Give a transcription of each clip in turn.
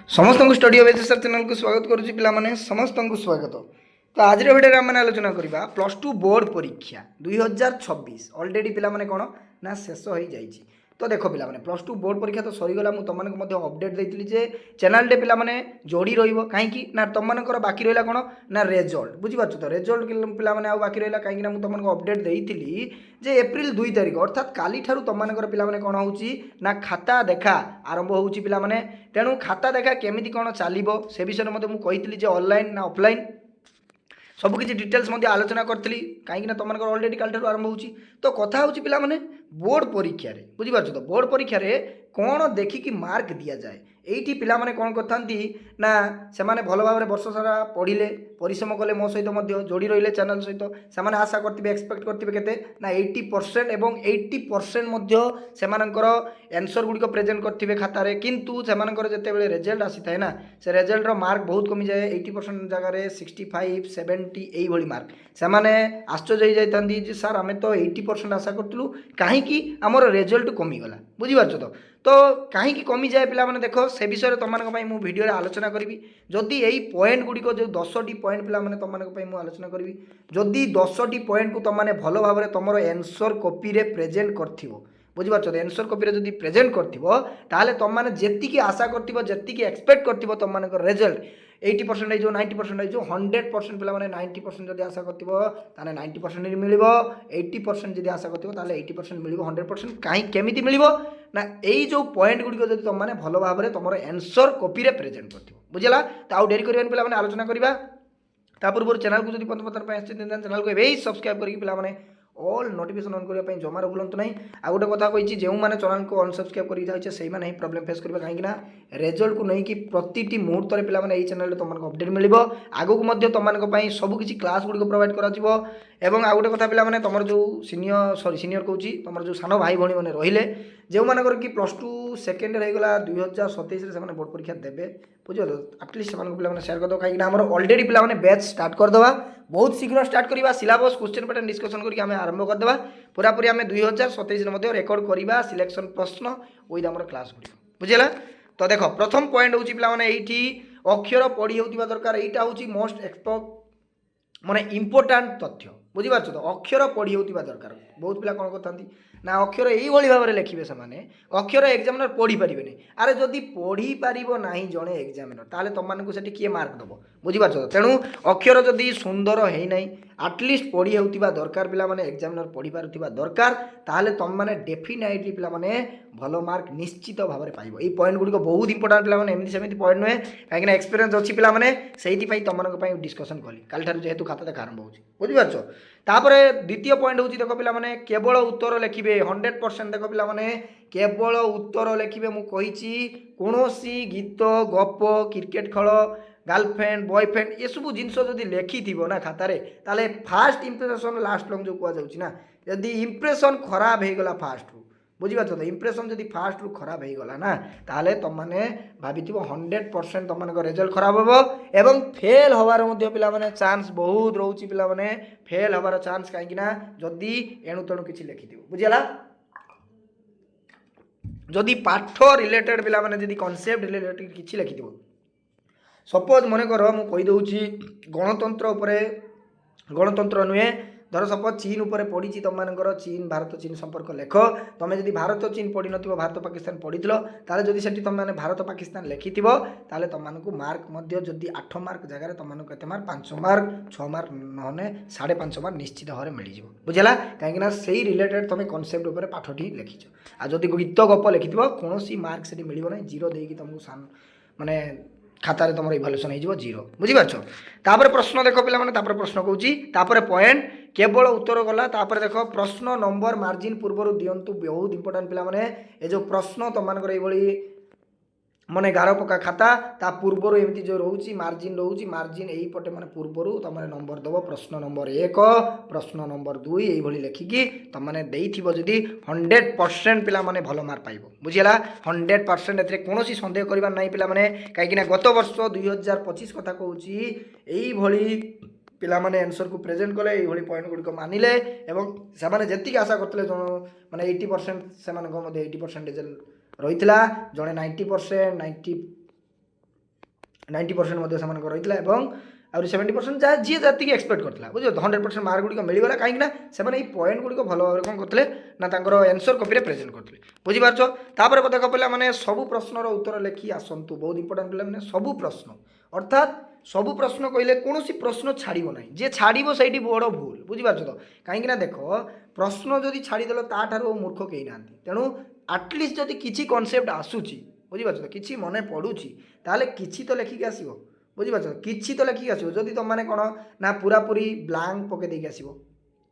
समस्त को study of HSR channel को स्वागत करुच्ची पिलामाने समस्त को स्वागत। तो आज भिडियो आम आलोचना करवा +2 बोर्ड परीक्षा 2026 ऑलरेडी पिलामाने कौन ना शेष हो जाइए। तो देख पिलामाने +2 बोर्ड परीक्षा तो सरीगला तुमको अपडेट देती जे चैनल पिलामाने जोड़ी रहिबो कहीं ना तुमको बाकी रहा कौन ना रेजल्ट बुझीपार। तो रेजल्ट पिलामाने आउ बाकी रहा कहीं मैं तुमको अपडेट देती जे एप्रिल 2 तारिख अर्थात काली ठारू तुमको पिलामाने कौन होची ना खाता देखा आरंभ होची पिलामाने। तेणु खाता देखा केमिति कौन चलो से विषय में मुझे कही ऑनलाइन ना ऑफलाइन सबकि डिटेल्स आलोचना करी कहीं तुम अलरेडी काल आरंभ हो। तो कथा हूँ पिला माने बोर्ड परीक्षा बुझीपार। तो बोर्ड परीक्षा कौन देखिकी मार्क दि जाए ये पिला माने कौन करथांती ना से भल भाव वर्ष सारा पढ़िले परिश्रम कले मो सहित जोड़ी रही चैनल सहित से आशा करते एक्सपेक्ट करते केते ना 80% एवं 80% से आंसर गुड़िक प्रेजेंट करते खातार किंतु से जिते रेजल्ट आसी थाए ना से रेजल्टर मार्क बहुत कमी जाए 80% जगह 65 70 यही मार्क से आश्चर्य हो जाती सार आम तो 80% आशा करूँ कहीं आमर रेजल्ट कमीगला बुझीपार। तो कहीं कमी जाए पिला माने देखो से विषय तुम भिडियो आलोचना करी जदि यही पॉइंट गुड़िक जो 10टी पॉइंट पिला माने तुम आलोचना करी जदि 10टी पॉइंट को तुमने भल भाव में तुम आंसर कॉपी रे प्रेजेंट कर बुझीपार। तो आंसर कॉपी जदि प्रेजेंट कर तुमने जी आशा कर एक्सपेक्ट कर तुम रेजल्ट 80% जो 90% जो 100% पिला माने 90% जदि आशा कर 90% मिल 80% जदि आशा कर 80% मिल 100% कहीं केमिति मिल ना यही जो पॉइंट गुड़िक जब तुमने भल भाव में तुम आंसर कॉपी रे प्रेजेंट कर बुझेगा। तो आउ डेरी करवानी पिला माने आलोचना करवा पूर्व चैनल को जब पत्र चैनल को ये सब्सक्राइब करके पिला माने ऑल नोटिफिकेशन ऑन करने जमार भूलु ना। आ गोटे कथा कही जो मैंने चैनल को अनसब्सक्राइब कर से ही प्रॉब्लम फेस करेंगे कहीं रेजल्ट को लेकिन प्रति मुहूर्त में पिला ये चैनल तुमको अपडेट मिल आगक तुम सबकि क्लास गुड़िक प्रोवाइड कर आ गोटे कथा पिला तुम जो सीनियर कहूँ तुम जो सान भाई भाई मैंने रहिले जो मानकर कि +2 सेकेंड होगा 2027 से बोर्ड परीक्षा देवे बुझे। आटलिस्ट पे सेयार करदे कहीं आम अलरेडी पिला बैच स्टार्ट करदे बहुत शीघ्र स्टार्ट करवा सिलेबस क्वेश्चन पैटर्न डिस्कसन करके आरंभ करदे पूरापूरी आम 2027 रेकर्ड करवा सिलेक्शन प्रश्न विथ आम क्लास गुड़ी बुझेगा। तो देख प्रथम पॉइंट हूँ पे ये अक्षर पढ़ी होता दरकार यहाँ हूँ मोस्ट एक्सपेक्ट माने इंपोर्टाट तथ्य बुझीपार। तो अक्षर पढ़ी होता दरकार बहुत पिला कौन करते ना अक्षर यही भाव में लिखे से अक्षर एग्जामिनर पढ़ी पारे अरे जदि पढ़ी पार ना जड़े एग्जामिनर ताले तुमको से किए मार्क दब बुझीपार। तेणु अक्षर जदि सुंदर है ना आटलिस्ट पढ़ी होता दरकार पिला माने एग्जामिनर पढ़ी पारुथिबा दरकार ताले तुम माने डेफिनेटली पिला माने भल मार्क निश्चित भाव में पाइबो। ये पॉइंट गुड़िक बहुत इंपोर्टाट पिला माने एमती सेमती पॉइंट नुहे कहीं एक्सपीरियंस अच्छी पिला माने सेहिथि तुमको डिस्कसन कली काल ठारू जेहेतु खाता देखा आरंभ हो बुझीपार। तापर द्वितीय पॉइंट हूँ देख पिला माने केवल उत्तर लिखिए 100% देख पिला माने केवल उत्तर लिखिए मुझे कौन गीत गप क्रिकेट खेल गर्लफ्रेंड बॉयफ्रेंड ये सब जिनस जदि लिखि ना खातार ताले फास्ट इंप्रेशन लास्ट लंग जो कहुच्छी ना जदि इंप्रेशन खराब हो गला फास्ट रू बुझीपार। तो इंप्रेशन जदि फास्ट रू खराब हो गला ना ताले तुमने भाभी 100% तुम रेजल्ट खराब हम एवं फेल हबार पिला माने चांस बहुत रोचे पिला माने फेल हबार चांस कहीं जदि एणु तेणु किसी लिखि बुझीगला। जदि पाठ रिलेटेड पिला माने जदि कॉन्सेप्ट रिलेटेड किसी लिखि सपोज मन कर मुझे गणतंत्र उपरे गणतंत्र नुहे धर सपोज चीन उपर पड़ी तुम चीन भारत चीन संपर्क लेख तुम जब भारत चीन पढ़ी न भारत पाकिस्तान पढ़ी ताले जदि से तुम भारत पाकिस्तान लिखि ताले तुमको मार्क जदि 8 मार्क जगह तुमको केते मार्क 5 मार्क 6 मार्क नहने 5.5 मार्क निश्चित भाव में मिल बुझेगा कहीं से रिलेटेड तुम कॉन्सेप्ट उपर पाठटी लिखिछ। आ जदि गीत गप लिखि कौन मार्क से मिल ना जीरो देकी तुमको माने खातार तुम इभाल्युएसन हो जीरो बुझीपार। तापर प्रश्न देख पिला माने तापर प्रश्न कहूँ पॉइंट केवल उत्तर गला तापर देख प्रश्न नंबर मार्जिन पूर्व दिंतु बहुत इंपोर्टाट पिला माने ए जो प्रश्न तुम ये माने गार पका खाता ता पूर्वर एमती जो रोची मार्जिन रोची मार्जिन यही पटे माने पूर्वर तुम नंबर दब प्रश्न नंबर 1 प्रश्न नंबर 2 ये लिखिकी तुमने देइथिबो जदि 100% पिला माने भल मार्क पाइबो बुझिला 100% एथरे कोनोसी संदेह करबा नहीं पिला माने काहे कि गत वर्ष 2025 कथा कहूची एई भली पिला माने आंसर को प्रेजेंट कले ये पॉइंट गुड़िक मानिले एवं से जी आशा करते माने 80% से 80% रिजल्ट रही जड़े 90% 90% से आउरी 70% जहाँ जी जी एक्सपेक्ट करता बुझे 100% मार्क गुड़िक मिलगला कहीं पॉइंट गुड़िक भल भाव कौन करते ना आंसर कॉपी प्रेजेंट करते बुझीपार तापर देख पे सब प्रश्नर उत्तर लिखी आसतु बहुत इंपोर्टाट पे सब प्रश्न अर्थात सब प्रश्न कहले कौन प्रश्न छाड़ब ना जी छाड़ब से बड़ भूल बुझीपार तो कहीं देख प्रश्न जदि छाड़देल ताठू मूर्ख कहीं ना तेणु आटलिस्ट जदि किसी कनसेप्ट आसूची बुझीपार तो किसी मन पड़ुची ताले किसी तो लेखिक आसो बुझीपार किसी तो लेखिक आसो जदि तुम मैंने कौन ना पूरा पूरी ब्लांक पकईदेक आसो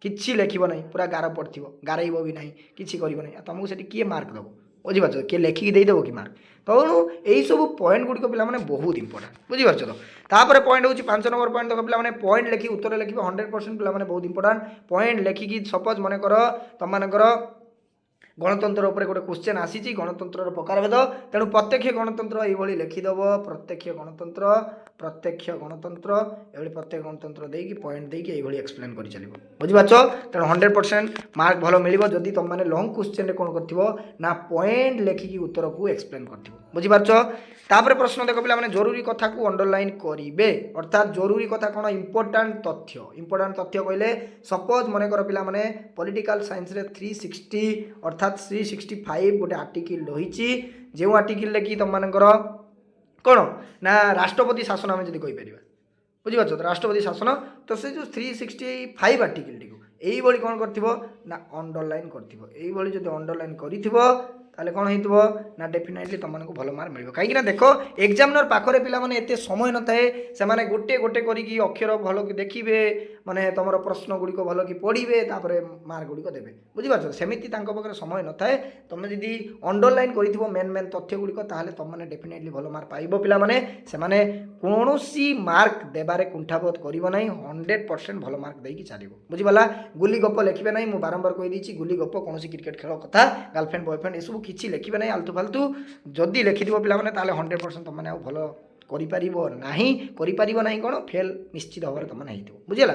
किसी लेखब ना पूरा गार पड़थ गारब भी ना किसी कर तुमको से किए मार्क देव बुझीपार किए लेखिकी देदेव कि मार्क तेणु यही सब पॉइंट गुड़िक पे बहुत इंपोर्टाट बुझीपार तो तापर पॉइंट हूँ 5 नंबर पॉइंट देख पे पॉइंट लिखी उत्तर लिखे 100% पे बहुत इंपोर्टाट पॉइंट लिखिकी सपोज मनकर तुम मानकर गणतंत्र उपर गोटे क्वेश्चन आसी गणतंत्र प्रकारभेद तेणु प्रत्यक्ष गणतंत्र ये लिखिदेव प्रत्यक्ष गणतंत्र ये प्रत्यक्ष गणतंत्र देकी पॉइंट देकी ये एक्सप्लेन कर चलो बुझीपार तेणु 100% मार्क भल मिल जदि तुम मैंने लंग क्वेश्चन कौन कर पॉइंट लेखिकी उत्तर को एक्सप्लेन कर बुझीपार तापर प्रश्न देख पे जरूरी कथा को अंडरलाइन करेंगे अर्थात जरूरी कथा कौन इंपोर्टाट तथ्य कहले सपोज मन कर पे पॉलिटिकल साइंस रे 360 अर्थात 365 गोटे आर्टिकल रही जो आर्टिकल कि तुम मानकर कौन ना राष्ट्रपति शासन आम जब कहीपर बुझीपार राष्ट्रपति शासन तो से जो 365 आर्टिकल टी यही कौन कर अंडरलाइन कर अंडरलाइन कर कौन हो डेफिनेटली तुमको भल मार्क मिल कहीं देख एग्जामिनर पाखे पे एत समय न थाए से गोटे गोटे करके अक्षर भल कि देखिए माने तुम प्रश्न गुड़िक भल कि पढ़े तापर मार्क गुड़िक देवे बुझीपार सेमती पाखे समय न थाए तुम जदि अंडरलाइन कर मेन मेन तथ्य गुड़िक तुमने डेफिनेटली भल मार्क पाइब पे कौन मार्क देवारे कुंठाबोध करना 100% भल मार्क देकी चलो बुझीपाला गुली गप लिखे ना मुझे बारंबार कहीदी गुली गप कौन क्रिकेट खेल कथा गर्लफ्रेंड बॉयफ्रेंड ये किसी लिखे ना आलतू फालतू जदि लिखिद पे 100% तुमने भल कर कौन फेल निश्चित भाव में तुमने बुझेगा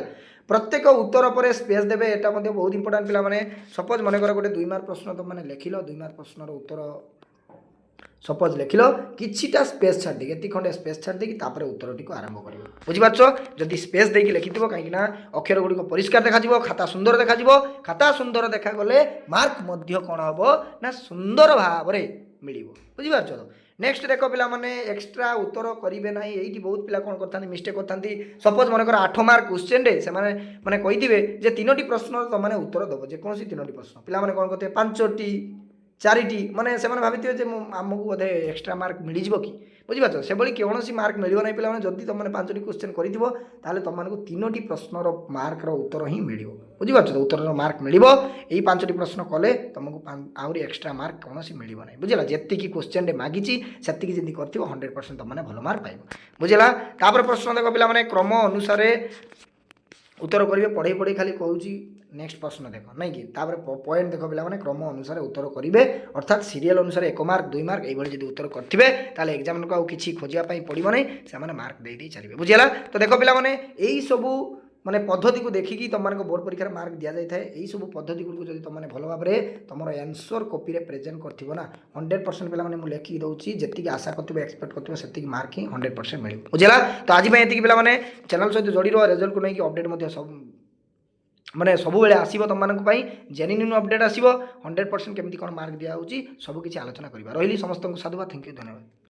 प्रत्येक उत्तर पर स्पेस देवे यहाँ बहुत इंपोर्टाट पे सपोज मनकर गोटे 2 मार्क प्रश्न तुमने लिखिल 2 मार्क प्रश्न उत्तर सपोज लिखिल किछिटा स्पेस छाड़ देगी खंडे स्पेस छाड़ देगी उत्तर टी आरंभ कर बुझीपार जदि स्पेस देकी लिखिथ कहीं अक्षर गुड़िक परिष्कार देखा खाता सुंदर देखा खाता सुंदर देखा गले मार्क कौन हम ना सुंदर भाव मिल बुझीपार नेक्स्ट देख पे एक्सट्रा उत्तर करेंगे ना ये बहुत पिला कौन करते मिस्टेक करते सपोज मनकर 8 मार्क क्वेश्चन से मैंने कहीदे 3टी प्रश्न तुमने उत्तर दब जेकोसी 3टी प्रश्न पे कौन करते 5टी 4टी माने से भाई आमको बोधे एक्सट्रा मार्क मिल जाव कि बुझीपार से भाई कौन मार्क मिल ना पे जदि तुमने 5टी क्वेश्चन कर तुमको 3टी प्रश्नर मार्कर उत्तर ही मिल बुझीपार उत्तर मार्क मिल यही 5टी प्रश्न कले तुमको आहरी एक्सट्रा मार्क कौन मिल ना बुझेगा जी क्वेश्चन मागिची से जब कर 100% तुमने भल मार्क पाइब बुझेगा तापर प्रश्न देख पे क्रम अनुसार उत्तर करेंगे पढ़े पढ़े खाली कहूँ नेक्स्ट प्रश्न देख नहीं कि पॉइंट देख पे क्रम अनुसार उत्तर करेंगे अर्थात सीरियल अनुसार 1 मार्क 2 मार्क ये जब उत्तर करेंगे ताले एग्जाम को किसी खोजापी पड़ो ना से मार्क दे चलिए बुझेगा तो देख पे यही सबू माने पद्धति को देखिकी तुमको बोर्ड परीक्षा मार्क दि जाए यही सब पद्धति गुड़ जब तुमने भल भाव में तुम आंसर कॉपी प्रेजेंट कर 100% पे मुझे लिखिकी दूसरी जी आशा कर एक्सपेक्ट कर मार्क ही 100% मिले बुझेगा तो आज ये पे चैनल सहित जोड़ी रह रिजल्ट को लेकिन अपडेट सब माने सब बेले आसो तुम मानी जेन्युइन अपडेट आसो 100% केमती कौन मार्क दिया सबकि आलोचना करवा रही समस्त को साधुवाद थैंक यू धन्यवाद।